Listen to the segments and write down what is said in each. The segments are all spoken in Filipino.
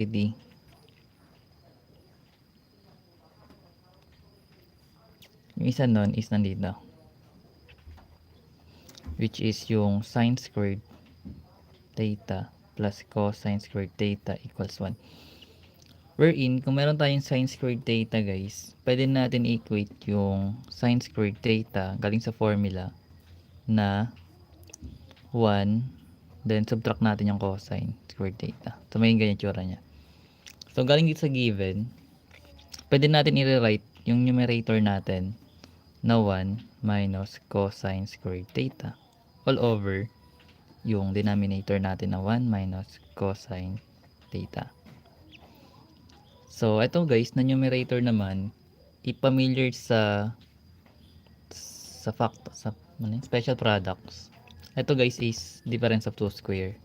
CD. Yung isa nun is nandito, which is yung sine squared theta plus cosine squared theta equals 1. Wherein, kung meron tayong sine squared theta guys, pwede natin equate yung sine squared theta galing sa formula na 1, then subtract natin yung cosine squared theta. So, may ganyan tsura niya. So, galing dito sa given, pwede natin i-rewrite yung numerator natin na 1 minus cosine squared theta all over yung denominator natin na 1 minus cosine theta. So, ito guys, na numerator naman, i-familiar sa special products. Ito guys is difference of 2 square.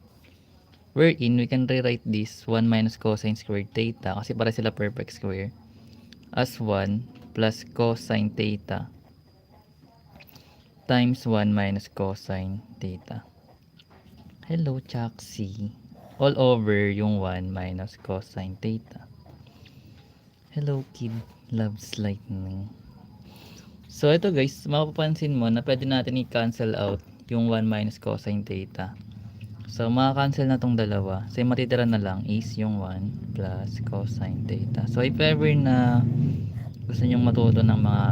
Wherein, we can rewrite this 1 minus cosine squared theta kasi para sila perfect square as 1 plus cosine theta times 1 minus cosine theta. Hello, Chaxi. All over yung 1 minus cosine theta. Hello, kid. Loves lightning. So, ito guys, mapapansin mo na pwede natin i-cancel out yung 1 minus cosine theta. So, maka-cancel na tong dalawa. So, yung matitira na lang is yung 1 plus cosine theta. So, if ever na gusto nyong matuto ng mga